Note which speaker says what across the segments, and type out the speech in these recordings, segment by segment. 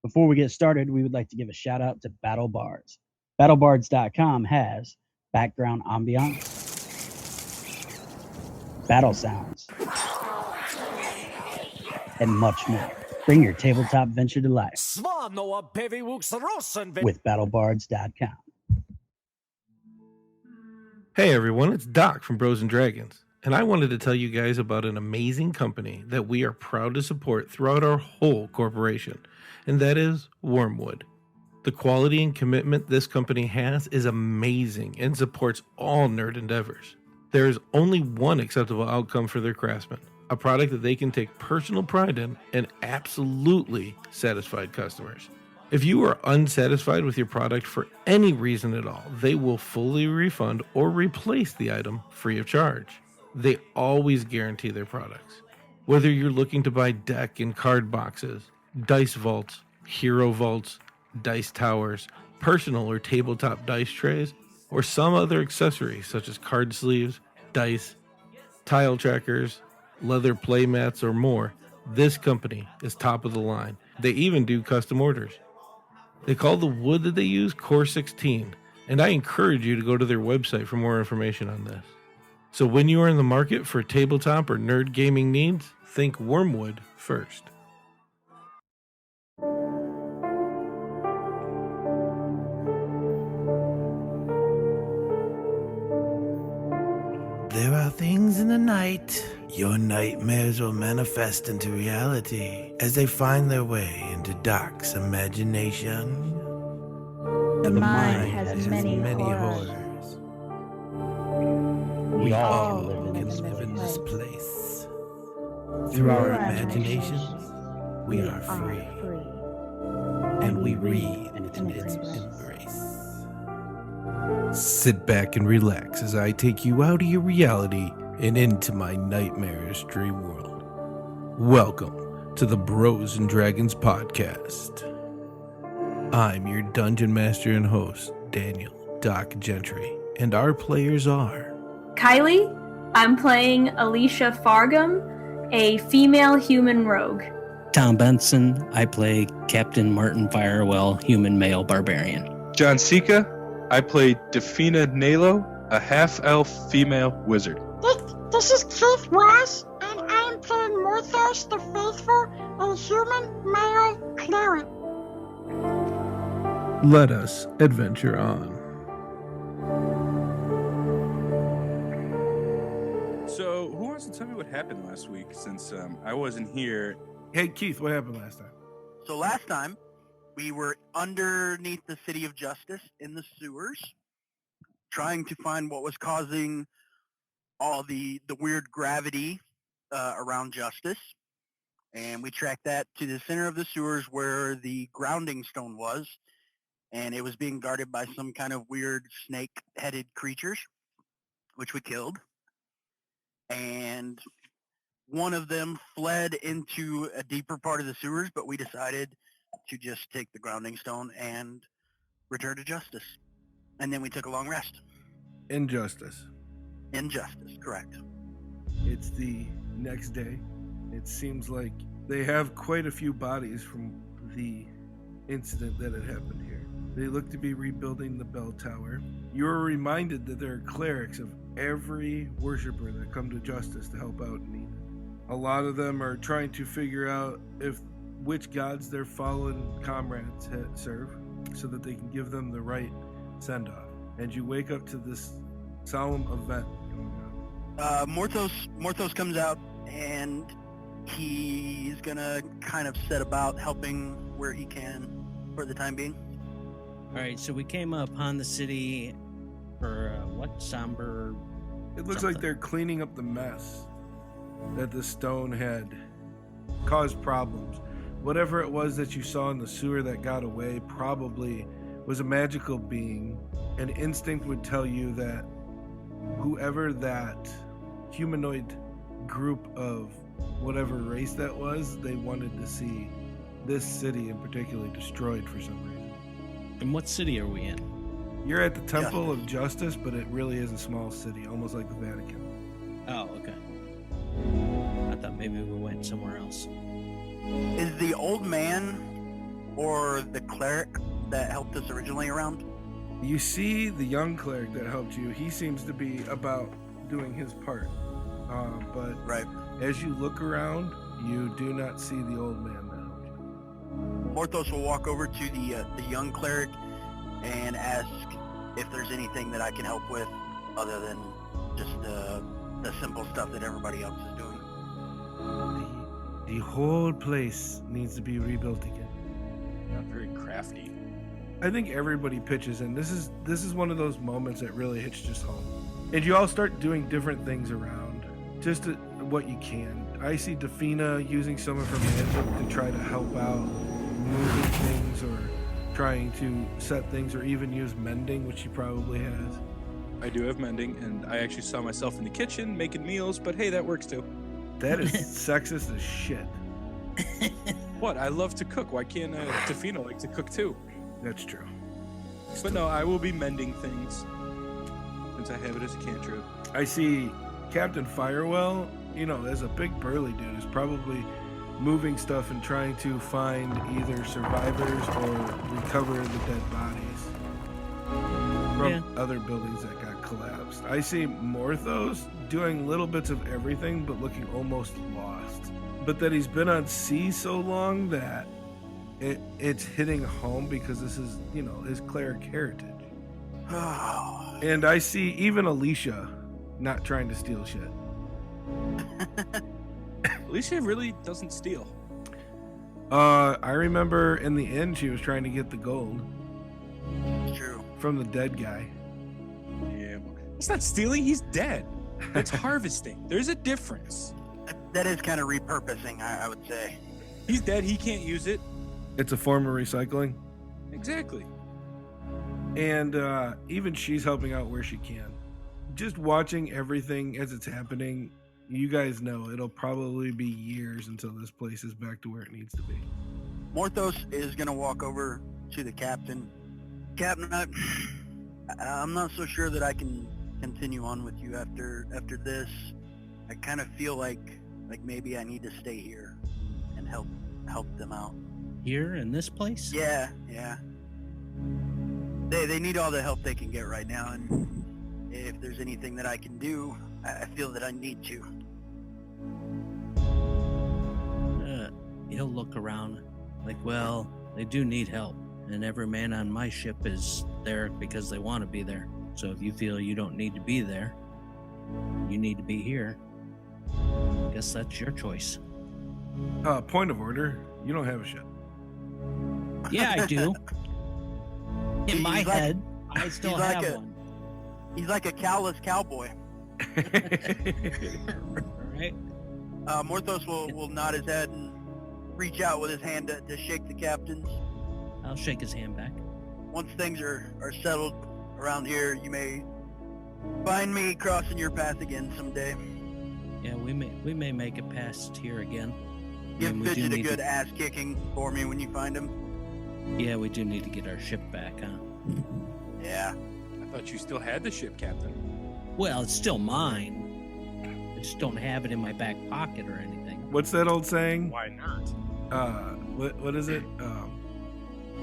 Speaker 1: Before we get started, we would like to give a shout out to Battle Bards. BattleBards.com has background ambiance, battle sounds, and much more. Bring your tabletop venture to life with BattleBards.com.
Speaker 2: Hey everyone, it's Doc from Bros and Dragons, and I wanted to tell you guys about an amazing company that we are proud to support throughout our whole corporation, and that is Wyrmwood. The quality and commitment this company has is amazing and supports all nerd endeavors. There is only one acceptable outcome for their craftsmen, a product that they can take personal pride in and absolutely satisfied customers. If you are unsatisfied with your product for any reason at all, they will fully refund or replace the item free of charge. They always guarantee their products. Whether you're looking to buy deck and card boxes, dice vaults, hero vaults, dice towers, personal or tabletop dice trays, or some other accessories such as card sleeves, dice, tile trackers, leather playmats, or more, this company is top of the line. They even do custom orders. They call the wood that they use Core 16, and I encourage you to go to their website for more information on this. So when you are in the market for tabletop or nerd gaming needs, think Wyrmwood first.
Speaker 3: There are things in the night. Your nightmares will manifest into reality as they find their way into Doc's imagination.
Speaker 4: The mind has many horrors.
Speaker 1: We all
Speaker 3: can live in this place. Through our imaginations, we are free. And we read in its embrace. Sit back and relax as I take you out of your reality and into my nightmarish dream world. Welcome to the Bros and Dragons podcast. I'm your dungeon master and host, Daniel Doc Gentry, and our players are
Speaker 4: Kylie, I'm playing Alicia Fargum, a female human rogue.
Speaker 5: Tom Benson, I play Captain Marten Firewell, human male barbarian.
Speaker 6: John Sika, I play Defina Nalo, a half-elf female wizard.
Speaker 7: This is Keith Ross, and I am playing Morthos the Faithful, a human male cleric.
Speaker 2: Let us adventure on.
Speaker 6: So, who wants to tell me what happened last week, since I wasn't here?
Speaker 2: Hey Keith, what happened last time?
Speaker 8: So last time, we were underneath the City of Justice in the sewers, trying to find what was causing all the weird gravity around Justice. And we tracked that to the center of the sewers where the grounding stone was, and it was being guarded by some kind of weird snake-headed creatures, which we killed. And one of them fled into a deeper part of the sewers, but we decided to just take the grounding stone and return to Justice. And then we took a long rest.
Speaker 2: Injustice.
Speaker 8: Injustice, correct.
Speaker 2: It's the next day. It seems like they have quite a few bodies from the incident that had happened here. They look to be rebuilding the bell tower. You are reminded that there are clerics of every worshiper that come to Justice to help out in need. A lot of them are trying to figure out which gods their fallen comrades serve, so that they can give them the right send-off. And you wake up to this solemn event going on.
Speaker 8: Morthos comes out, and he's gonna kind of set about helping where he can for the time being.
Speaker 5: All right, so we came upon the city for somber?
Speaker 2: It looks
Speaker 5: something.
Speaker 2: like they're cleaning up the mess that the stone had caused problems. Whatever it was that you saw in the sewer that got away probably was a magical being. An instinct would tell you that whoever that humanoid group of whatever race that was, they wanted to see this city in particular destroyed for some reason.
Speaker 5: And what city are we in?
Speaker 2: You're at the Temple of Justice, but it really is a small city, almost like the Vatican.
Speaker 5: Oh, okay. I thought maybe we went somewhere else.
Speaker 8: Is the old man or the cleric that helped us originally around?
Speaker 3: You see the young cleric that helped you. He seems to be about doing his part. But
Speaker 8: Right.
Speaker 3: as you look around, you do not see the old man that helped you.
Speaker 8: Morthos will walk over to the young cleric and ask if there's anything that I can help with other than just the simple stuff that everybody else is doing.
Speaker 3: The whole place needs to be rebuilt again.
Speaker 6: Not very crafty.
Speaker 3: I think everybody pitches in. This is one of those moments that really hits just home. And you all start doing different things around, just what you can. I see Defina using some of her magic to try to help out moving things or trying to set things or even use mending, which she probably has.
Speaker 6: I do have mending, and I actually saw myself in the kitchen making meals, but hey, that works too.
Speaker 3: That is sexist as shit.
Speaker 6: What? I love to cook. Why can't Defina like to cook too?
Speaker 3: That's true.
Speaker 6: But no, I will be mending things since I have it as a cantrip.
Speaker 3: I see Captain Firewell, as a big burly dude, is probably moving stuff and trying to find either survivors or recover the dead bodies from other buildings that got collapsed. I see Morthos doing little bits of everything but looking almost lost. But that he's been on sea so long that it's hitting home because this is, his cleric heritage. And I see even Alicia not trying to steal shit.
Speaker 6: Alicia really doesn't steal.
Speaker 3: I remember in the end she was trying to get the gold.
Speaker 8: It's true.
Speaker 3: From the dead guy.
Speaker 6: Yeah, it's not stealing. He's dead. It's harvesting. There's a difference.
Speaker 8: That is kind of repurposing, I would say.
Speaker 6: He's dead. He can't use it.
Speaker 3: It's a form of recycling.
Speaker 6: Exactly.
Speaker 3: And even she's helping out where she can. Just watching everything as it's happening, you guys know it'll probably be years until this place is back to where it needs to be.
Speaker 8: Morthos is going to walk over to the captain. Captain, I'm not so sure that I can continue on with you after this. I kind of feel like maybe I need to stay here and help them out.
Speaker 5: Here in this place?
Speaker 8: Yeah. They need all the help they can get right now, and if there's anything that I can do, I feel that I need to.
Speaker 5: He'll look around like, well, they do need help, and every man on my ship is there because they want to be there. So if you feel you don't need to be there, you need to be here, I guess that's your choice.
Speaker 3: Point of order, you don't have a ship.
Speaker 5: Yeah, I do. In my
Speaker 8: He's like-
Speaker 5: head, I still
Speaker 8: he's like
Speaker 5: have
Speaker 8: a-
Speaker 5: one.
Speaker 8: He's like a cowless cowboy.
Speaker 5: Right?
Speaker 8: Morthos will nod his head and reach out with his hand to shake the captain's.
Speaker 5: I'll shake his hand back.
Speaker 8: Once things are settled around here, you may find me crossing your path again someday.
Speaker 5: Yeah, we may make it past here again.
Speaker 8: Give
Speaker 5: And we do
Speaker 8: Fidget a
Speaker 5: need
Speaker 8: good
Speaker 5: to-
Speaker 8: ass kicking for me when you find him.
Speaker 5: Yeah, we do need to get our ship back, huh?
Speaker 8: Yeah.
Speaker 6: I thought you still had the ship, Captain.
Speaker 5: Well, it's still mine. I just don't have it in my back pocket or anything.
Speaker 3: What's that old saying?
Speaker 6: Why not?
Speaker 3: What is it?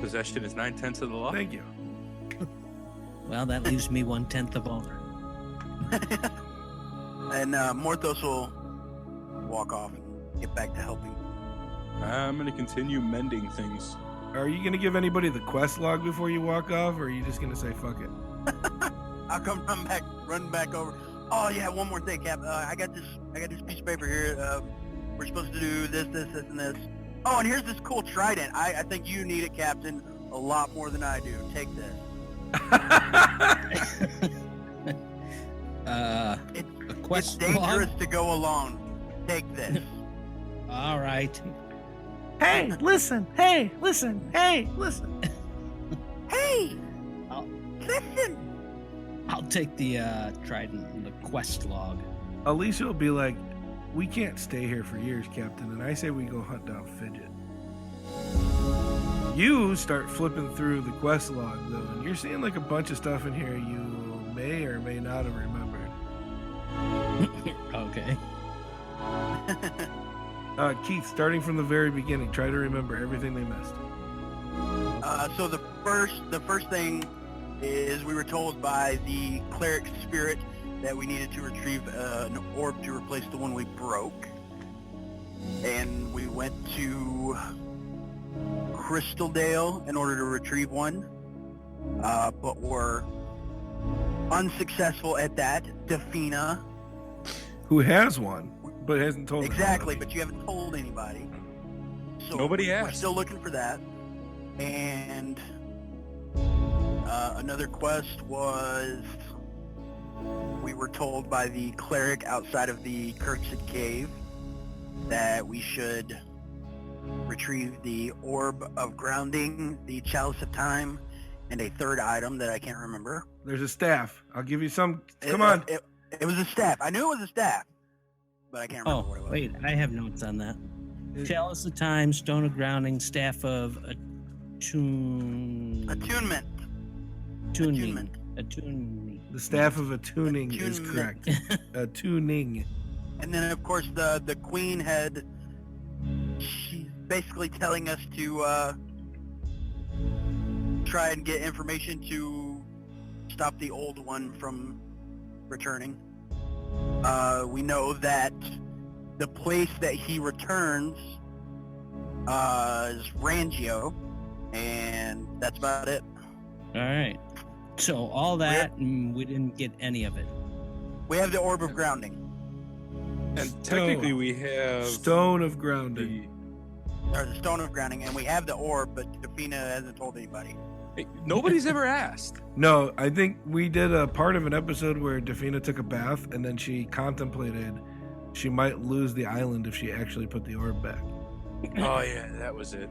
Speaker 6: Possession is 9/10 of the law.
Speaker 3: Thank you.
Speaker 5: Well, that leaves me 1/10 of honor.
Speaker 8: And Morthos will walk off and get back to helping.
Speaker 6: I'm going to continue mending things.
Speaker 3: Are you going to give anybody the quest log before you walk off, or are you just going to say fuck it?
Speaker 8: I'll come run back over. Oh yeah, one more thing, Cap. I got this piece of paper here. We're supposed to do this, and this. Oh, and here's this cool trident. I think you need it, Captain, a lot more than I do. Take this.
Speaker 5: A
Speaker 8: It's
Speaker 5: quest
Speaker 8: dangerous
Speaker 5: log?
Speaker 8: to go alone. Take this.
Speaker 5: All right.
Speaker 3: Hey, listen. Hey, listen. Hey, listen.
Speaker 8: Hey,
Speaker 5: I'll-
Speaker 8: listen.
Speaker 5: I'll take the trident and the quest log.
Speaker 3: Alicia will be like, we can't stay here for years, Captain, and I say we go hunt down Fidget. You start flipping through the quest log, though, and you're seeing like a bunch of stuff in here you may or may not have remembered.
Speaker 5: Okay.
Speaker 3: Keith, starting from the very beginning, try to remember everything they missed.
Speaker 8: So the first thing is we were told by the cleric spirit that we needed to retrieve an orb to replace the one we broke, and we went to Crystaldale in order to retrieve one, but were unsuccessful at that. Defina.
Speaker 3: Who has one, but hasn't told
Speaker 8: Exactly,
Speaker 3: anybody.
Speaker 8: but you haven't told anybody. So
Speaker 6: Nobody
Speaker 8: We're
Speaker 6: asked.
Speaker 8: still looking for that. And another quest was we were told by the cleric outside of the Cursed Cave that we should retrieve the Orb of Grounding, the Chalice of Time, and a third item that I can't remember.
Speaker 3: There's a staff. I'll give you some. Come on.
Speaker 8: It was a staff. I knew it was a staff, but I can't remember what it was.
Speaker 5: Wait, I have notes on that. Chalice of Time, Stone of Grounding, Staff of
Speaker 8: Attunement.
Speaker 5: Attuning.
Speaker 3: The staff of attuning is
Speaker 8: Attunement.
Speaker 3: correct. Attuning.
Speaker 8: And then, of course, the queen had... She's basically telling us to try and get information to stop the old one from returning. We know that the place that he returns is Rangio, and that's about it.
Speaker 5: All right. So all that, and we didn't get any of it.
Speaker 8: We have the Orb of Grounding.
Speaker 6: And technically we have
Speaker 3: Stone of Grounding.
Speaker 8: Or the Stone of Grounding, and we have the Orb, but Defina hasn't told anybody.
Speaker 6: Hey, nobody's ever asked.
Speaker 3: No, I think we did a part of an episode where Defina took a bath and then she contemplated she might lose the island if she actually put the orb back.
Speaker 6: Oh yeah, that was it.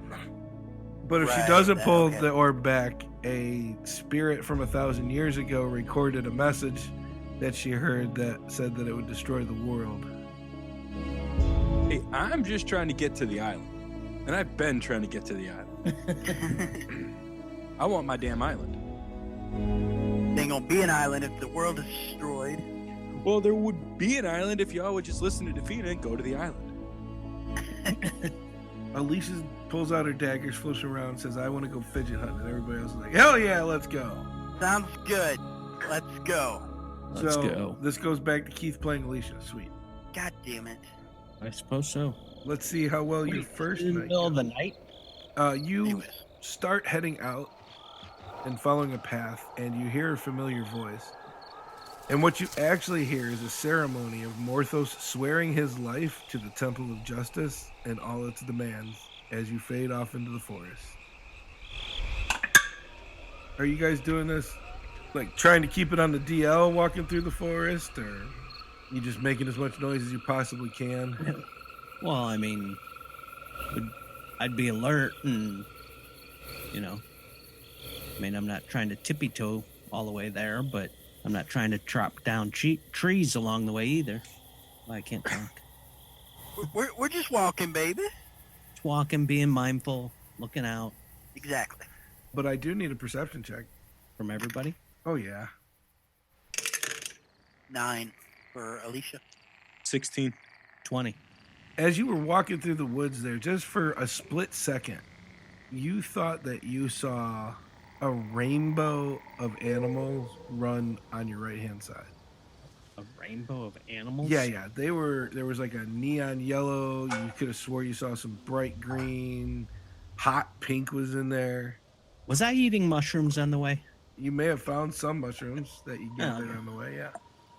Speaker 3: But if she
Speaker 8: Right,
Speaker 3: doesn't pull
Speaker 8: okay.
Speaker 3: the orb back, a spirit from 1,000 years ago recorded a message that she heard that said that it would destroy the world.
Speaker 6: Hey, I'm just trying to get to the island. And I've been trying to get to the island. I want my damn island.
Speaker 8: Ain't gonna be an island if the world is destroyed.
Speaker 6: Well, there would be an island if y'all would just listen to Defina and go to the island.
Speaker 3: Alicia pulls out her daggers, flips around, and says, I want to go fidget hunting. And everybody else is like, hell yeah, let's go.
Speaker 8: Sounds good. Let's go.
Speaker 5: Let's
Speaker 3: so
Speaker 5: go.
Speaker 3: This goes back to Keith playing Alicia. Sweet.
Speaker 8: God damn it.
Speaker 5: I suppose so.
Speaker 3: Let's see how well your first
Speaker 5: In the
Speaker 3: night
Speaker 5: middle of the
Speaker 3: goes.
Speaker 5: night?
Speaker 3: You
Speaker 8: Anyways.
Speaker 3: start heading out and following a path, and you hear a familiar voice. And what you actually hear is a ceremony of Morthos swearing his life to the Temple of Justice and all its demands as you fade off into the forest. Are you guys doing this, like, trying to keep it on the DL walking through the forest, or you just making as much noise as you possibly can?
Speaker 5: Well, I mean, I'd be alert and, you know, I mean, I'm not trying to tippy-toe all the way there, but I'm not trying to chop down trees along the way either. Well, I can't talk.
Speaker 8: We're just walking, baby.
Speaker 5: Just walking, being mindful, looking out
Speaker 8: Exactly.
Speaker 3: But I do need a perception check.
Speaker 5: from everybody.
Speaker 3: Oh, yeah.
Speaker 8: 9 for Alicia.
Speaker 6: 16.
Speaker 5: 20.
Speaker 3: As you were walking through the woods there, just for a split second, you thought that you saw a rainbow of animals run on your right-hand side.
Speaker 5: A rainbow of animals?
Speaker 3: Yeah. There was like a neon yellow. You could have swore you saw some bright green. Hot pink was in there.
Speaker 5: Was I eating mushrooms on the way?
Speaker 3: You may have found some mushrooms that you get
Speaker 5: Oh,
Speaker 3: there
Speaker 5: okay.
Speaker 3: on the way, yeah.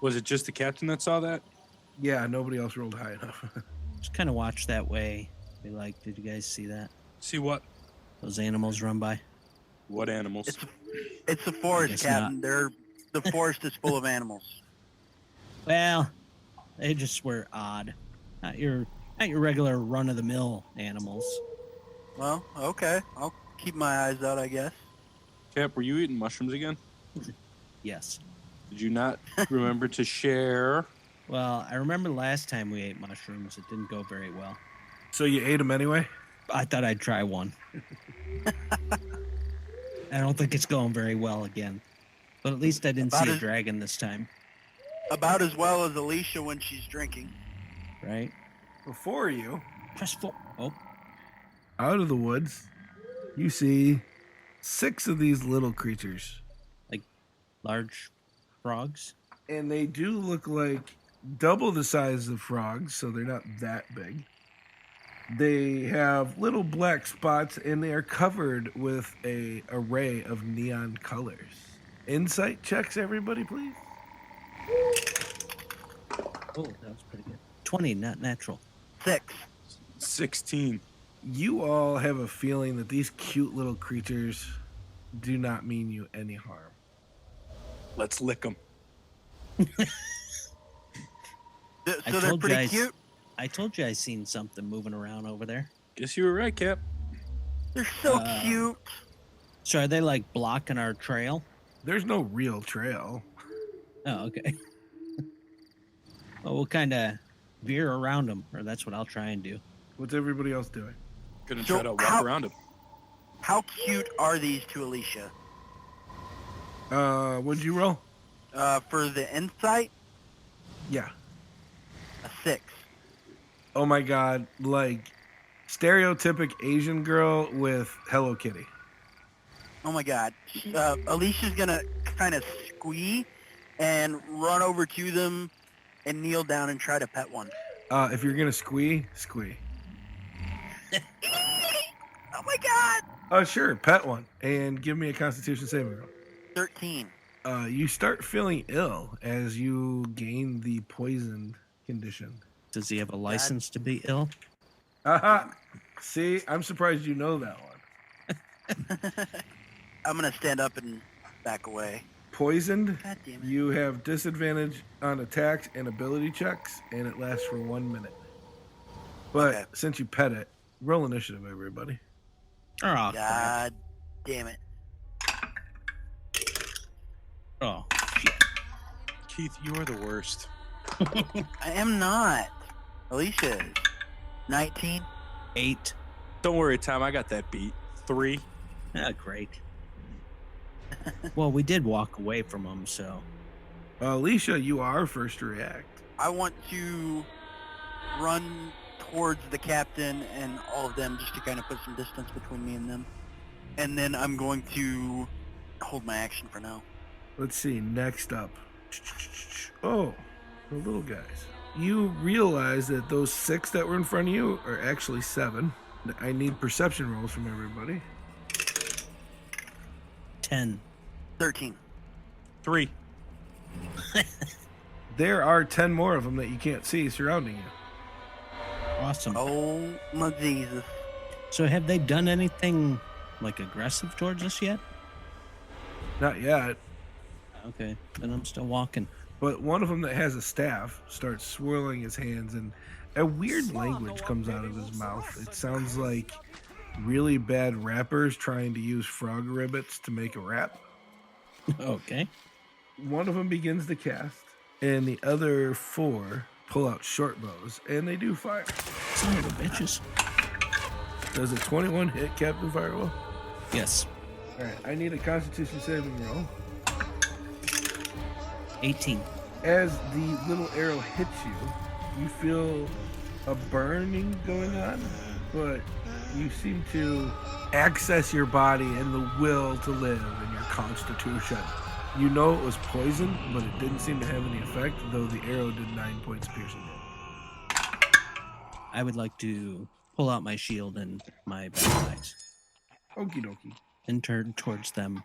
Speaker 6: Was it just the captain that saw that?
Speaker 3: Yeah, nobody else rolled high enough.
Speaker 5: Just kind of watch that way. Be like, did you guys see that?
Speaker 6: See what?
Speaker 5: Those animals run by?
Speaker 6: What animals?
Speaker 8: It's the forest,
Speaker 5: guess
Speaker 8: Captain. The forest is full of animals.
Speaker 5: Well, they just were odd. Not your regular run-of-the-mill animals.
Speaker 8: Well, okay. I'll keep my eyes out, I guess.
Speaker 6: Cap, were you eating mushrooms again?
Speaker 5: Yes.
Speaker 6: Did you not remember to share?
Speaker 5: Well, I remember last time we ate mushrooms, it didn't go very well.
Speaker 3: So you ate them anyway?
Speaker 5: I thought I'd try one. I don't think it's going very well again. But at least I didn't
Speaker 8: About
Speaker 5: see a
Speaker 8: as-
Speaker 5: dragon this time,
Speaker 8: About as well as Alicia when she's drinking.
Speaker 5: right?
Speaker 3: Before you,
Speaker 5: Press full. Oh,
Speaker 3: out of the woods, You see 6 of these little creatures.
Speaker 5: Large frogs.
Speaker 3: And they do look like double the size of frogs, so they're not that big. They have little black spots, and they are covered with an array of neon colors. Insight checks, everybody, please.
Speaker 5: Oh, that was pretty good. 20, not natural.
Speaker 8: 6.
Speaker 6: 16.
Speaker 3: You all have a feeling that these cute little creatures do not mean you any harm.
Speaker 6: Let's lick them.
Speaker 8: So they're pretty cute.
Speaker 5: I told you I seen something moving around over there.
Speaker 6: Guess you were right, Cap.
Speaker 8: They're so cute.
Speaker 5: So are they like blocking our trail?
Speaker 3: There's no real trail.
Speaker 5: Oh, okay. Well, we'll kind of veer around them, or that's what I'll try and do.
Speaker 3: What's everybody else doing?
Speaker 6: Gonna
Speaker 8: So
Speaker 6: try to walk
Speaker 8: how-
Speaker 6: around them.
Speaker 8: How cute are these to Alicia?
Speaker 3: What'd you roll?
Speaker 8: For the insight,
Speaker 3: Yeah.
Speaker 8: a 6.
Speaker 3: Oh my god, like stereotypic Asian girl with Hello Kitty.
Speaker 8: Oh my god. Alicia's gonna kind of squee and run over to them and kneel down and try to pet one.
Speaker 3: If you're gonna squee.
Speaker 8: Oh my god!
Speaker 3: Sure, pet one. And give me a Constitution saving roll.
Speaker 8: 13.
Speaker 3: You start feeling ill as you gain the poisoned condition.
Speaker 5: Does he have a license to be ill?
Speaker 3: Aha! See, I'm surprised you know that one.
Speaker 8: I'm gonna stand up and back away.
Speaker 3: Poisoned,
Speaker 8: God damn it.
Speaker 3: you have disadvantage on attacks and ability checks, and it lasts for 1 minute. But
Speaker 8: Okay.
Speaker 3: since you pet it, roll initiative, everybody.
Speaker 5: Oh, crap.
Speaker 8: God damn it.
Speaker 5: Oh, shit.
Speaker 6: Keith, you are the worst.
Speaker 8: I am not. Alicia is. 19.
Speaker 5: 8.
Speaker 6: Don't worry, Tom. I got that beat. 3.
Speaker 5: Ah, great. Well, we did walk away from them, so.
Speaker 3: Alicia, you are first to react.
Speaker 8: I want to run towards the captain and all of them just to kind of put some distance between me and them. And then I'm going to hold my action for now.
Speaker 3: Let's see, next up. Oh, the little guys. You realize that those 6 that were in front of you are actually 7. I need perception rolls from everybody.
Speaker 5: 10.
Speaker 8: 13.
Speaker 6: 3.
Speaker 3: There are 10 more of them that you can't see surrounding you.
Speaker 5: Awesome.
Speaker 8: Oh my Jesus.
Speaker 5: So have they done anything like aggressive towards us yet?
Speaker 3: Not yet,
Speaker 5: Okay, then I'm still walking.
Speaker 3: but one of them that has a staff starts swirling his hands and a weird language comes out of his mouth. It sounds like really bad rappers trying to use frog ribbits to make a rap.
Speaker 5: Okay.
Speaker 3: One of them begins to cast, and the other 4 pull out short bows, and they do fire.
Speaker 5: Son of a bitches.
Speaker 3: Does a 21 hit Captain Firewall?
Speaker 5: Yes.
Speaker 3: All right, I need a Constitution saving roll.
Speaker 5: 18.
Speaker 3: As the little arrow hits you, you feel a burning going on, but you seem to access your body and the will to live and your constitution. You know it was poison, but it didn't seem to have any effect, though the arrow did 9 points piercing it.
Speaker 5: I would like to pull out my shield and my battle axe
Speaker 3: Okie dokie.
Speaker 5: and turn towards them.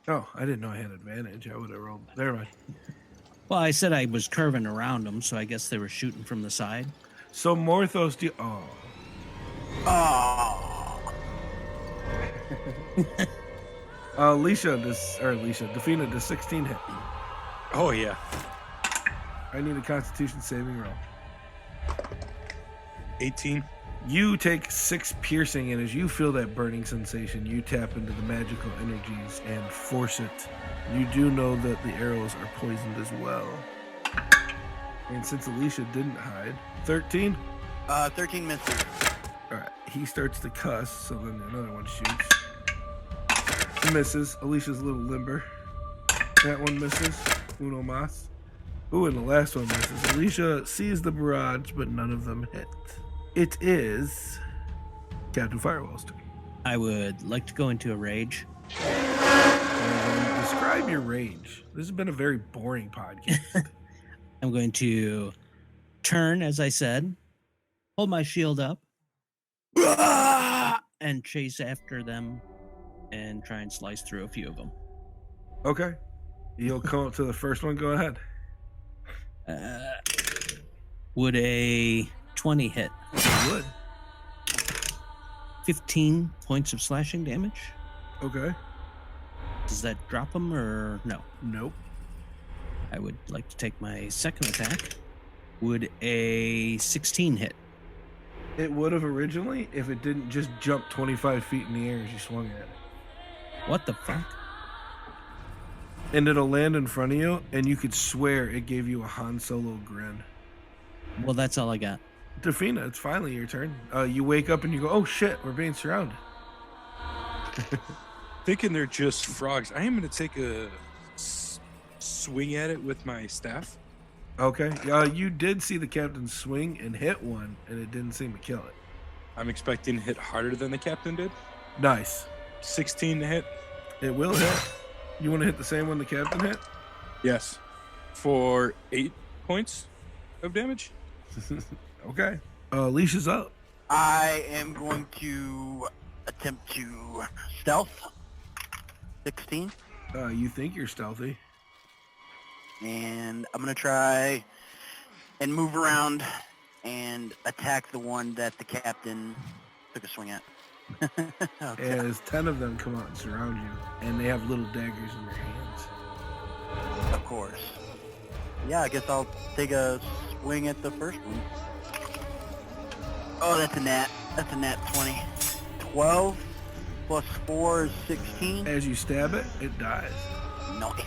Speaker 3: Oh, I didn't know I had advantage. I would have rolled. Never mind.
Speaker 5: Well, I said I was curving around them, so I guess they were shooting from the side.
Speaker 3: So Morthos, do oh.
Speaker 8: Oh.
Speaker 3: Defina, does 16 hit?
Speaker 6: Oh, yeah.
Speaker 3: I need a Constitution saving roll.
Speaker 6: 18.
Speaker 3: You take 6 piercing, and as you feel that burning sensation, you tap into the magical energies and force it. You do know that the arrows are poisoned as well. And since Alicia didn't hide, 13?
Speaker 8: 13 misses.
Speaker 3: Alright, he starts to cuss, so then another one shoots. Misses. Alicia's a little limber. That one misses. Uno mas. Ooh, and the last one misses. Alicia sees the barrage, but none of them hit. It is Captain Firewall's turn.
Speaker 5: I would like to go into a rage.
Speaker 3: Describe your rage. This has been a very boring podcast.
Speaker 5: I'm going to turn, as I said, hold my shield up, and chase after them and try and slice through a few of them.
Speaker 3: Okay. You'll come up to the first one. Go ahead.
Speaker 5: Would a 20 hit?
Speaker 3: It would.
Speaker 5: 15 points of slashing damage.
Speaker 3: Okay.
Speaker 5: Does that drop them or no?
Speaker 3: Nope.
Speaker 5: I would like to take my second attack. Would a 16 hit?
Speaker 3: It would have originally if it didn't just jump 25 feet in the air as you swung at it.
Speaker 5: What the fuck?
Speaker 3: And it'll land in front of you, and you could swear it gave you a Han Solo grin.
Speaker 5: Well, that's all I got.
Speaker 3: Defina, it's finally your turn. You wake up and you go, oh shit, we're being surrounded.
Speaker 6: Thinking they're just frogs, I am going to take a swing at it with my staff.
Speaker 3: Okay. You did see the captain swing and hit one, and it didn't seem to kill it.
Speaker 6: I'm expecting to hit harder than the captain did.
Speaker 3: Nice.
Speaker 6: 16 to hit.
Speaker 3: It will hit. You want to hit the same one the captain hit?
Speaker 6: Yes. For 8 points of damage.
Speaker 3: Okay. Leasha's up.
Speaker 8: I am going to attempt to stealth. 16.
Speaker 3: You think you're stealthy.
Speaker 8: And I'm going to try and move around and attack the one that the captain took a swing at. Okay.
Speaker 3: As 10 of them come out and surround you, and they have little daggers in their hands.
Speaker 8: Of course. Yeah, I guess I'll take a swing at the first one. Oh, that's a nat. That's a nat 20. 12 plus 4 is 16.
Speaker 3: As you stab it, it dies.
Speaker 8: Nice.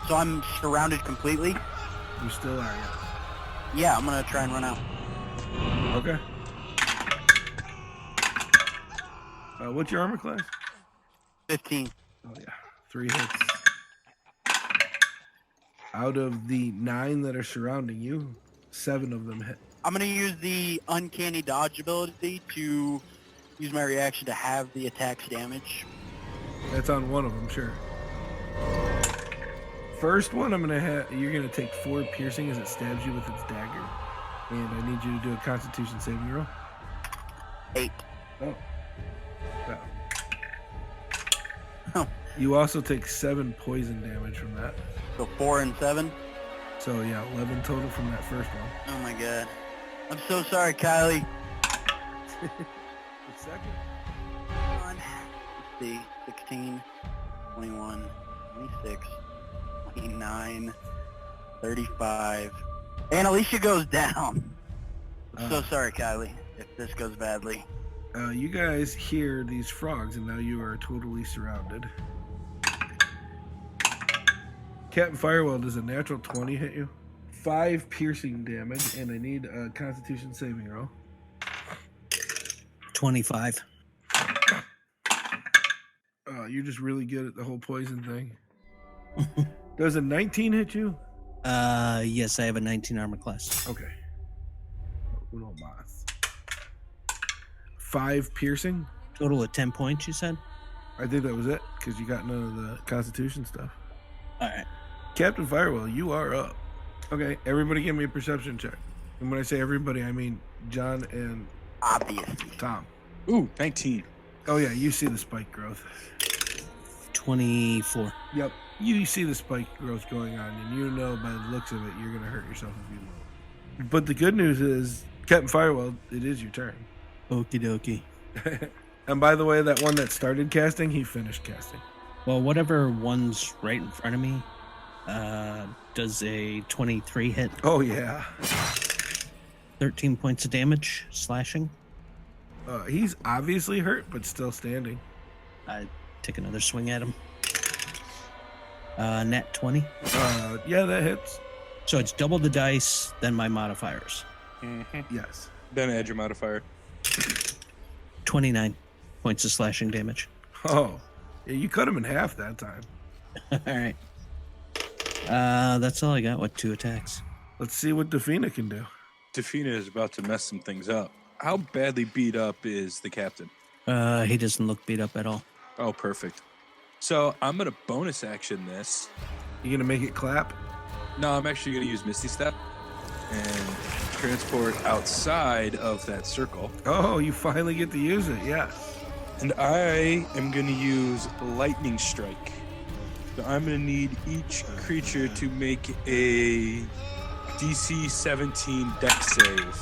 Speaker 8: So I'm surrounded completely?
Speaker 3: You still are, yeah.
Speaker 8: Yeah, I'm going to try and run out.
Speaker 3: Okay. What's your armor class?
Speaker 8: 15.
Speaker 3: Oh, yeah. 3 hits. Out of the 9 that are surrounding you, 7 of them hit.
Speaker 8: I'm going to use the uncanny dodge ability to use my reaction to have the attack's damage.
Speaker 3: That's on one of them, sure. First one, you're gonna take 4 piercing as it stabs you with its dagger, and I need you to do a Constitution saving roll.
Speaker 8: 8.
Speaker 3: Oh. Yeah.
Speaker 8: Oh.
Speaker 3: You also take 7 poison damage from that.
Speaker 8: So 4 and 7.
Speaker 3: So yeah, 11 total from that first one.
Speaker 8: Oh my god. I'm so sorry, Kylie.
Speaker 3: The second.
Speaker 8: Come on. Let's see. 16, 21, 26, 29, 35. And Alicia goes down. I'm so sorry, Kylie, if this goes badly.
Speaker 3: You guys hear these frogs, and now you are totally surrounded. Captain Firewall, does a natural 20 hit you? 5 piercing damage, and I need a Constitution saving roll.
Speaker 5: 25.
Speaker 3: You're just really good at the whole poison thing. Does a 19 hit you?
Speaker 5: Yes, I have a 19 armor class.
Speaker 3: Okay. Uno mas. 5 piercing?
Speaker 5: Total of 10 points, you said?
Speaker 3: I think that was it, because you got none of the Constitution stuff.
Speaker 5: Alright.
Speaker 3: Captain Firewall, you are up. Okay, everybody give me a perception check. And when I say everybody, I mean John and
Speaker 8: Obviously.
Speaker 3: Tom.
Speaker 6: Ooh, 19.
Speaker 3: Oh yeah, you see the spike growth.
Speaker 5: 24.
Speaker 3: Yep, you see the spike growth going on, and you know by the looks of it, you're going to hurt yourself if you move. But the good news is, Captain Firewall, it is your turn.
Speaker 5: Okie dokie.
Speaker 3: And by the way, that one that started casting, he finished casting.
Speaker 5: Well, whatever one's right in front of me, does a 23 hit?
Speaker 3: Oh yeah.
Speaker 5: 13 points of damage, slashing.
Speaker 3: He's obviously hurt, but still standing.
Speaker 5: I take another swing at him. Nat 20.
Speaker 3: Yeah, that hits.
Speaker 5: So it's double the dice, then my modifiers.
Speaker 6: Mm-hmm.
Speaker 3: Yes.
Speaker 6: Then add your modifier.
Speaker 5: 29 points of slashing damage.
Speaker 3: Oh, yeah, you cut him in half that time.
Speaker 5: All right. That's all I got with 2 attacks.
Speaker 3: Let's see what Defina can do.
Speaker 6: Defina is about to mess some things up. How badly beat up is the captain?
Speaker 5: He doesn't look beat up at all.
Speaker 6: Oh, perfect. So I'm going to bonus action this.
Speaker 3: You gonna make it clap?
Speaker 6: No, I'm actually going to use Misty Step and transport outside of that circle.
Speaker 3: Oh, you finally get to use it. Yes.
Speaker 6: And I am going to use Lightning Strike. So I'm going to need each creature to make a DC 17 Dex save.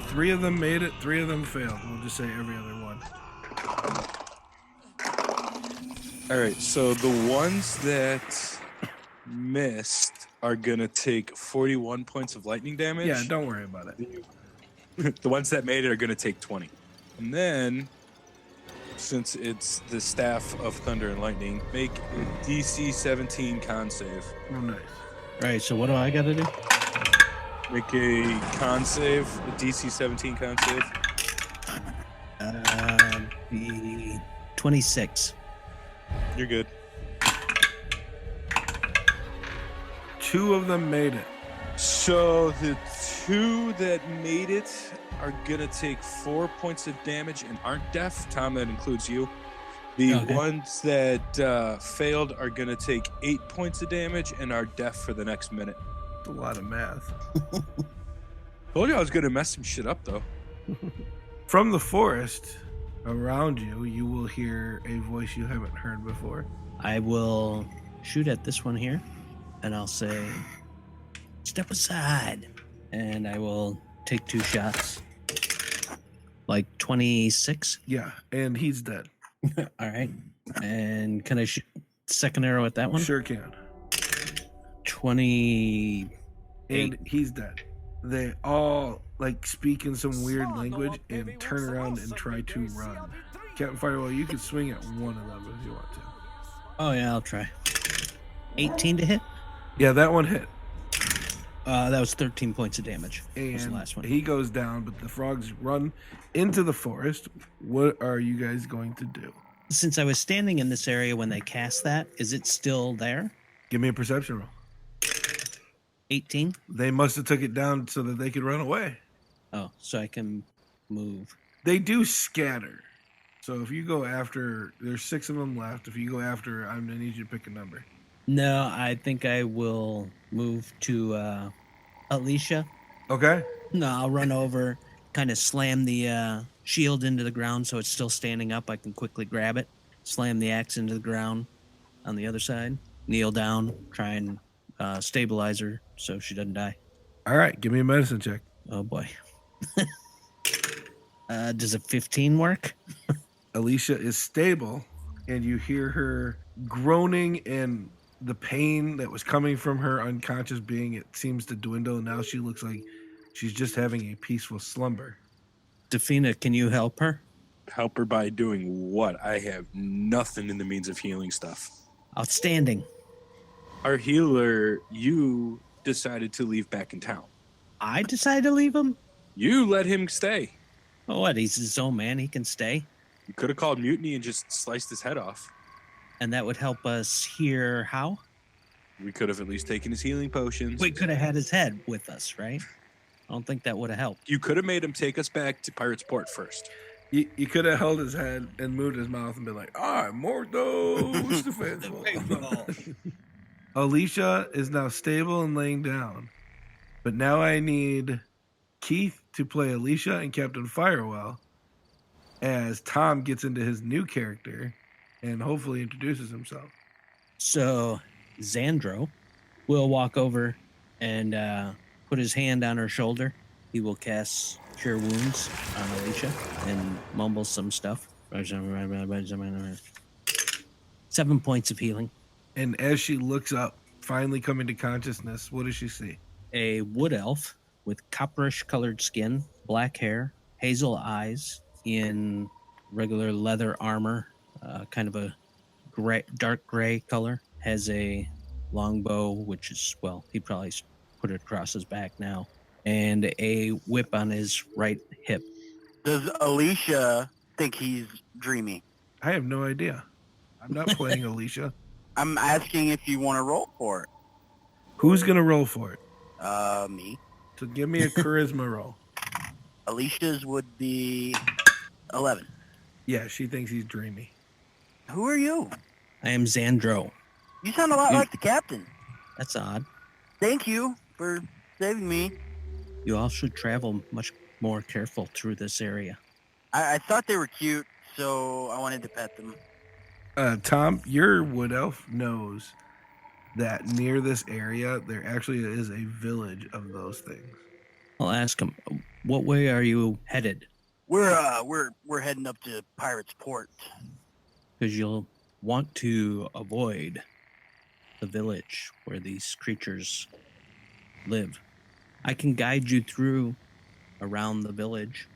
Speaker 3: 3 of them made it. 3 of them failed. We'll just say every other one.
Speaker 6: All right, so the ones that missed are going to take 41 points of lightning damage.
Speaker 3: Yeah, don't worry about it.
Speaker 6: The ones that made it are going to take 20. And then, since it's the Staff of Thunder and Lightning, make a DC 17 con save.
Speaker 3: Oh, nice.
Speaker 5: All right, so what do I got to do?
Speaker 6: Make a con save, a DC 17 con save.
Speaker 5: The 26.
Speaker 6: You're good.
Speaker 3: 2 of them made it.
Speaker 6: So the 2 that made it are gonna take 4 points of damage and aren't deaf. Tom, that includes you. The ones that failed are gonna take 8 points of damage and are deaf for the next minute.
Speaker 3: A lot of math.
Speaker 6: Told you I was gonna mess some shit up though.
Speaker 3: From the forest around you, you will hear a voice you haven't heard before.
Speaker 5: I will shoot at this one here, and I'll say, "Step aside," and I will take 2 shots. Like 26.
Speaker 3: Yeah, and he's dead.
Speaker 5: All right, and can I shoot second arrow at that one?
Speaker 3: Sure can.
Speaker 5: 28.
Speaker 3: And he's dead. They all like speak in some weird language and turn around and try to run. Captain Firewall, you can swing at one of them if you want to.
Speaker 5: Oh yeah, I'll try. 18 to hit.
Speaker 3: Yeah, that one hit.
Speaker 5: That was 13 points of damage.
Speaker 3: And
Speaker 5: Was the last one.
Speaker 3: he goes down, but the frogs run into the forest. What are you guys going to do?
Speaker 5: Since I was standing in this area when they cast that, is it still there?
Speaker 3: Give me a perception roll.
Speaker 5: 18.
Speaker 3: They must have took it down so that they could run away.
Speaker 5: Oh, so I can move.
Speaker 3: They do scatter. So if you go after, there's 6 of them left. If you go after, I'm gonna need you to pick a number.
Speaker 5: No, I think I will move to Alicia.
Speaker 3: Okay.
Speaker 5: No, I'll run over, kind of slam the shield into the ground so it's still standing up. I can quickly grab it, slam the axe into the ground on the other side, kneel down, try and stabilize her so she doesn't die.
Speaker 3: All right, give me a medicine check.
Speaker 5: Oh boy. Does a 15 work?
Speaker 3: Alicia is stable, and you hear her groaning, and the pain that was coming from her unconscious being, it seems to dwindle. Now she looks like she's just having a peaceful slumber.
Speaker 5: Defina, can you help her?
Speaker 6: Help her by doing what? I have nothing in the means of healing stuff.
Speaker 5: Outstanding.
Speaker 6: Our healer, you decided to leave back in town.
Speaker 5: I decided to leave him?
Speaker 6: You let him stay.
Speaker 5: Oh, what? He's his own man. He can stay.
Speaker 6: You could have called mutiny and just sliced his head off.
Speaker 5: And that would help us hear how?
Speaker 6: We could have at least taken his healing potions.
Speaker 5: We could have had his head with us, right? I don't think that would have helped.
Speaker 6: You could have made him take us back to Pirate's Port first.
Speaker 3: You could have held his head and moved his mouth and been like, I'm Mordos the Faithful. Alicia is now stable and laying down. But now I need Keith to play Alicia and Captain Firewall as Tom gets into his new character and hopefully introduces himself.
Speaker 5: So Xandro will walk over and put his hand on her shoulder. He will cast Cure Wounds on Alicia and mumble some stuff. 7 points of healing.
Speaker 3: And as she looks up, finally coming to consciousness, what does she see?
Speaker 5: A wood elf with copperish colored skin, black hair, hazel eyes, in regular leather armor, kind of a gray, dark gray color, has a longbow, which is, well, he probably put it across his back now, and a whip on his right hip.
Speaker 8: Does Alicia think he's dreamy?
Speaker 3: I have no idea. I'm not playing Alicia.
Speaker 8: I'm asking if you want to roll for it.
Speaker 3: Who's going to roll for it?
Speaker 8: Me.
Speaker 3: So give me a charisma roll.
Speaker 8: Alicia's would be 11.
Speaker 3: Yeah, she thinks he's dreamy.
Speaker 8: Who are you?
Speaker 5: I am Xandro.
Speaker 8: You sound a lot like the captain.
Speaker 5: That's odd.
Speaker 8: Thank you for saving me.
Speaker 5: You all should travel much more careful through this area.
Speaker 8: I thought they were cute, so I wanted to pet them.
Speaker 3: Tom, your wood elf knows that near this area there actually is a village of those things.
Speaker 5: I'll ask him, what way are you headed?
Speaker 8: We're heading up to Pirate's Port.
Speaker 5: Because you'll want to avoid the village where these creatures live. I can guide you through around the village.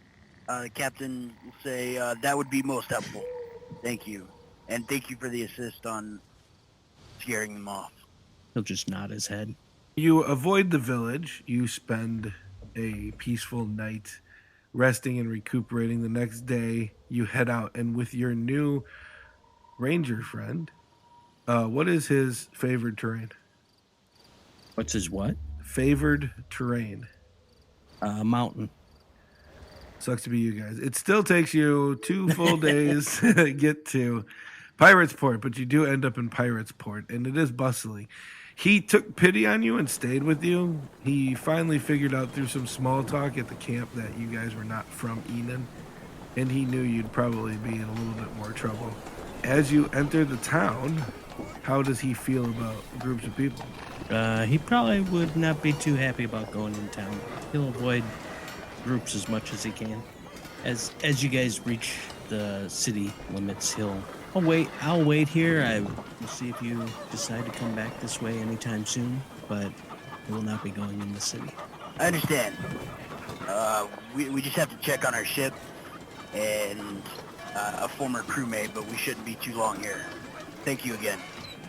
Speaker 8: The captain will say that would be most helpful. Thank you. And thank you for the assist on scaring them off.
Speaker 5: He'll just nod his head.
Speaker 3: You avoid the village. You spend a peaceful night resting and recuperating. The next day, you head out, and with your new ranger friend, what is his favored terrain?
Speaker 5: What's his what?
Speaker 3: Favored terrain.
Speaker 5: Mountain.
Speaker 3: Sucks to be you guys. It still takes you 2 full days to get to Pirate's Port, but you do end up in Pirate's Port, and it is bustling. He took pity on you and stayed with you. He finally figured out through some small talk at the camp that you guys were not from Enon, and he knew you'd probably be in a little bit more trouble. As you enter the town, how does he feel about groups of people?
Speaker 5: He probably would not be too happy about going in town. He'll avoid groups as much as he can. As you guys reach the city limits, I'll wait here. I will see if you decide to come back this way anytime soon, but I will not be going in the city.
Speaker 8: I understand. We just have to check on our ship and a former crewmate, but we shouldn't be too long here. Thank you again.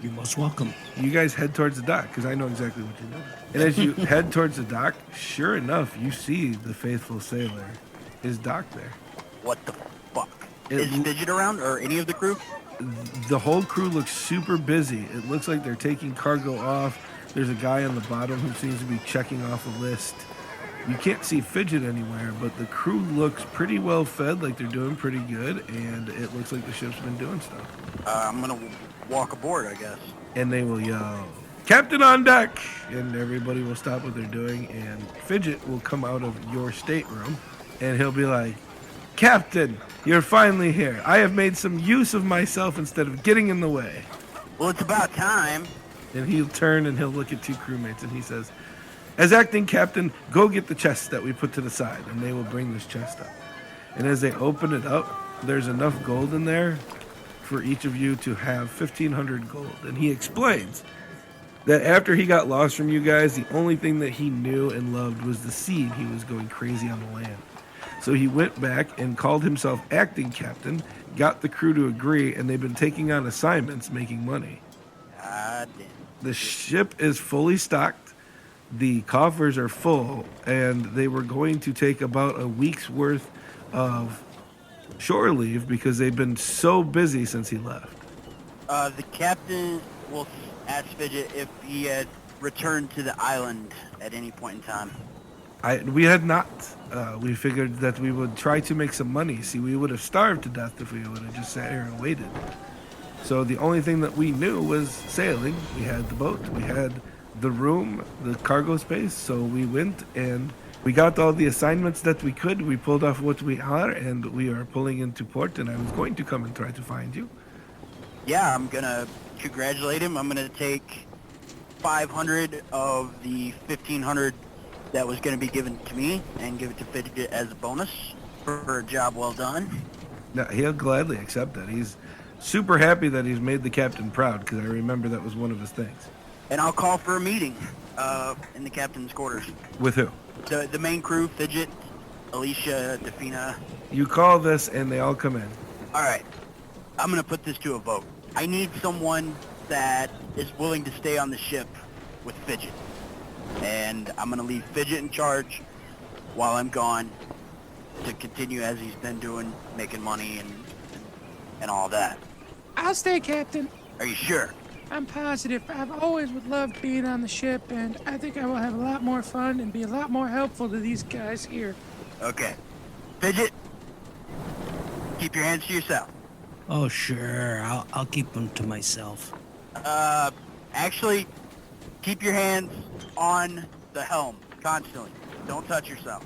Speaker 5: You're most welcome.
Speaker 3: You guys head towards the dock, because I know exactly what you're doing. And as you head towards the dock, sure enough, you see the Faithful Sailor is docked there.
Speaker 8: What the fuck? Is Fidget around, or any of the crew?
Speaker 3: The whole crew looks super busy. It looks like they're taking cargo off. There's a guy on the bottom who seems to be checking off a list. You can't see Fidget anywhere, but the crew looks pretty well fed, like they're doing pretty good, and it looks like the ship's been doing stuff.
Speaker 8: I'm gonna walk aboard, I guess.
Speaker 3: And they will yell, "Captain on deck!" And everybody will stop what they're doing, and Fidget will come out of your stateroom, and he'll be like, "Captain, you're finally here. I have made some use of myself instead of getting in the way."
Speaker 8: Well, it's about time.
Speaker 3: And he'll turn and he'll look at 2 crewmates, and he says, "As acting captain, go get the chest that we put to the side," and they will bring this chest up. And as they open it up, there's enough gold in there for each of you to have 1,500 gold. And he explains that after he got lost from you guys, the only thing that he knew and loved was the sea. He was going crazy on the land. So he went back and called himself acting captain, got the crew to agree, and they've been taking on assignments, making money.
Speaker 8: God damn.
Speaker 3: The ship is fully stocked. The coffers are full, and they were going to take about a week's worth of shore leave because they've been so busy since he left.
Speaker 8: The captain will ask Fidget if he had returned to the island at any point in time.
Speaker 3: We had not. We figured that we would try to make some money. See, we would have starved to death if we would have just sat here and waited. So the only thing that we knew was sailing. We had the boat. We had the room, the cargo space. So we went and we got all the assignments that we could. We pulled off what we are, and we are pulling into port, and I was going to come and try to find you.
Speaker 8: Yeah, I'm going to congratulate him. I'm going to take 500 of the 1,500 that was going to be given to me and give it to Fidget as a bonus for a job well done.
Speaker 3: No, he'll gladly accept that. He's super happy that he's made the captain proud, because I remember that was one of his things.
Speaker 8: And I'll call for a meeting in the captain's quarters.
Speaker 3: With who?
Speaker 8: The main crew, Fidget, Alicia, Defina.
Speaker 3: You call this, and they all come in.
Speaker 8: All right. I'm going to put this to a vote. I need someone that is willing to stay on the ship with Fidget. And I'm going to leave Fidget in charge while I'm gone to continue as he's been doing, making money and all that.
Speaker 7: I'll stay, Captain.
Speaker 8: Are you sure?
Speaker 9: I'm positive. I've always would loved being on the ship, and I think I will have a lot more fun and be a lot more helpful to these guys here.
Speaker 8: Okay. Fidget, keep your hands to yourself.
Speaker 5: Oh, sure. I'll keep them to myself.
Speaker 8: Actually, keep your hands on the helm constantly. Don't touch yourself.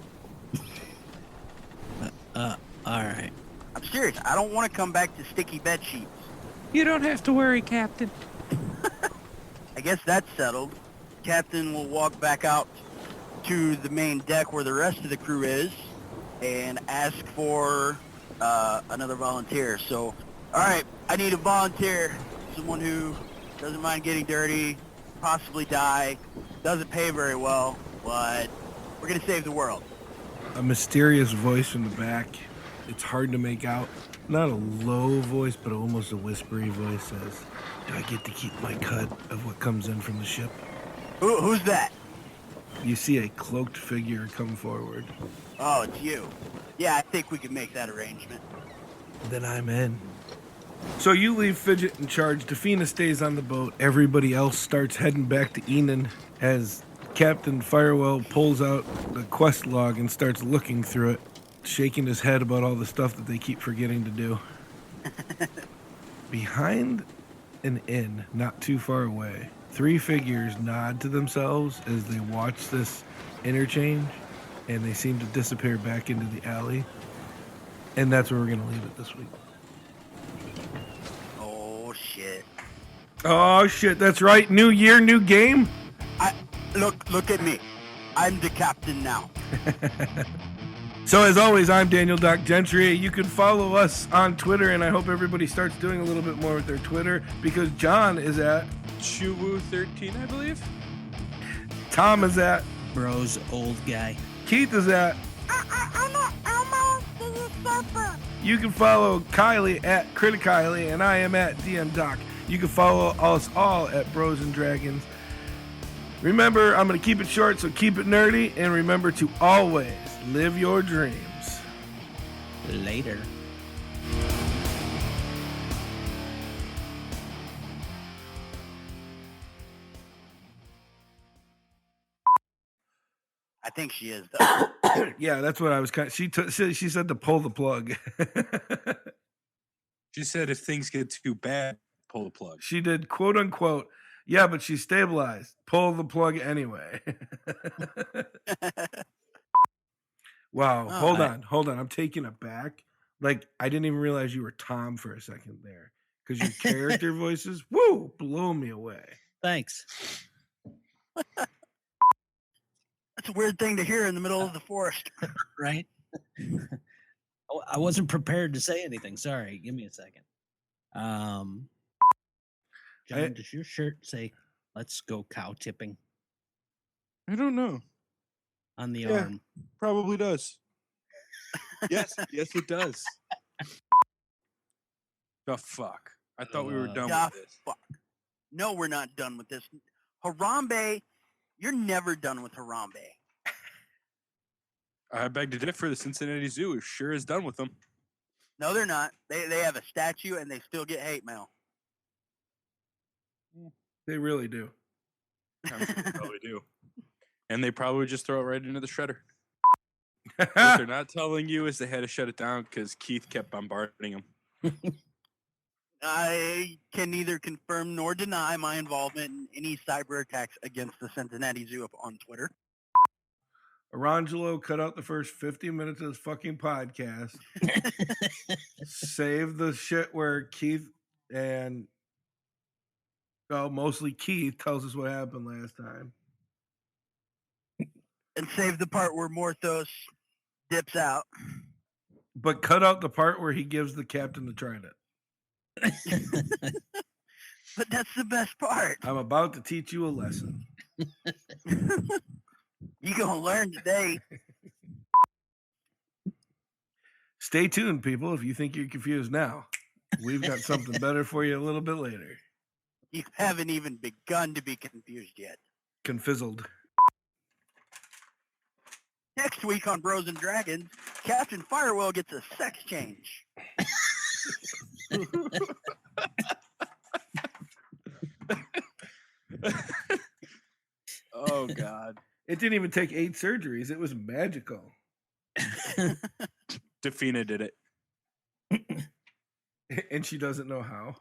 Speaker 5: All right.
Speaker 8: I'm serious. I don't want to come back to sticky bed sheets.
Speaker 9: You don't have to worry, Captain.
Speaker 8: I guess that's settled. Captain will walk back out to the main deck where the rest of the crew is and ask for another volunteer. So, all right, I need a volunteer. Someone who doesn't mind getting dirty, possibly die, doesn't pay very well, but we're going to save the world.
Speaker 3: A mysterious voice from the back. It's hard to make out. Not a low voice, but almost a whispery voice says, "Do I get to keep my cut of what comes in from the ship?"
Speaker 8: Who's that?
Speaker 3: You see a cloaked figure come forward.
Speaker 8: Oh, it's you. Yeah, I think we can make that arrangement.
Speaker 3: Then I'm in. So you leave Fidget in charge. Defina stays on the boat. Everybody else starts heading back to Enon as Captain Firewell pulls out the quest log and starts looking through it, shaking his head about all the stuff that they keep forgetting to do. Behind an inn, not too far away, 3 figures nod to themselves as they watch this interchange, and they seem to disappear back into the alley. And that's where we're going to leave it this week.
Speaker 8: Oh, shit.
Speaker 3: Oh, shit, that's right. New year, new game?
Speaker 8: Look at me. I'm the captain now.
Speaker 3: So as always, I'm Daniel Doc Gentry. You can follow us on Twitter, and I hope everybody starts doing a little bit more with their Twitter, because John is at
Speaker 6: Chuwu13, I believe.
Speaker 3: Tom is at
Speaker 5: Bros, old guy.
Speaker 3: Keith is at
Speaker 7: I'm at Elmo the Usurper.
Speaker 3: You can follow Kylie at Critic-Kylie, and I am at DM Doc. You can follow us all at Bros and Dragons. Remember, I'm going to keep it short, so keep it nerdy, and remember to always live your dreams.
Speaker 5: Later.
Speaker 8: I think she is, though.
Speaker 3: Yeah, that's what I was kind of... She said to pull the plug.
Speaker 6: She said if things get too bad, pull the plug.
Speaker 3: She did, quote unquote, yeah, but she's stabilized. Pull the plug anyway. Wow.
Speaker 8: Oh,
Speaker 3: Hold on. I'm taking it back. Like, I didn't even realize you were Tom for a second there. Because your character voices, woo, blow me away.
Speaker 5: Thanks.
Speaker 8: That's a weird thing to hear in the middle of the forest.
Speaker 5: Right? Oh, I wasn't prepared to say anything. Sorry. Give me a second. John, does your shirt say, "Let's go cow tipping"
Speaker 6: I don't know.
Speaker 5: on the
Speaker 6: Yeah.
Speaker 5: arm?
Speaker 6: Probably does. Yes, it does. The fuck. I thought we were done
Speaker 8: The
Speaker 6: with this.
Speaker 8: fuck. No, we're not done with this. Harambe, you're never done with Harambe.
Speaker 6: I beg to differ. The Cincinnati Zoo sure is done with them.
Speaker 8: No, they're not. They have a statue and they still get hate mail.
Speaker 3: They really do.
Speaker 6: I'm sure they probably do. And they probably just throw it right into the shredder. What they're not telling you is they had to shut it down because Keith kept bombarding them.
Speaker 8: I can neither confirm nor deny my involvement in any cyber attacks against the Cincinnati Zoo on Twitter.
Speaker 3: Arangelo cut out the first 50 minutes of this fucking podcast. Save the shit where Keith and, well, mostly Keith tells us what happened last time.
Speaker 8: And save the part where Morthos dips out.
Speaker 3: But cut out the part where he gives the captain the trident.
Speaker 8: But that's the best part.
Speaker 3: I'm about to teach you a lesson.
Speaker 8: You gonna learn today.
Speaker 3: Stay tuned, people, if you think you're confused now. We've got something better for you a little bit later.
Speaker 8: You haven't even begun to be confused yet.
Speaker 3: Confizzled.
Speaker 8: Next week on Bros and Dragons, Captain Firewell gets a sex change.
Speaker 6: Oh God.
Speaker 3: It didn't even take 8 surgeries. It was magical.
Speaker 6: Defina did it.
Speaker 3: And she doesn't know how.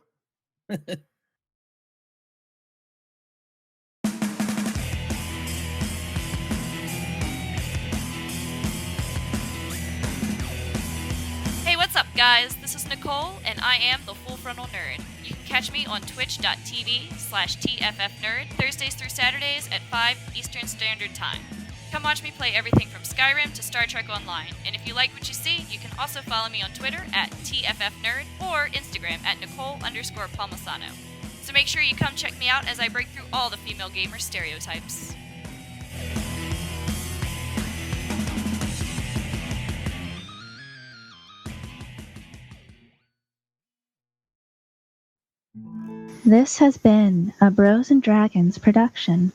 Speaker 10: Hey, what's up, guys? This is Nicole, and I am the Full Frontal Nerd. You can catch me on twitch.tv/TFFnerd Thursdays through Saturdays at 5 Eastern Standard Time. Come watch me play everything from Skyrim to Star Trek Online, and if you like what you see, you can also follow me on Twitter at TFFnerd or Instagram at Nicole_Palmasano. So make sure you come check me out as I break through all the female gamer stereotypes.
Speaker 11: This has been a Bros and Dragons production.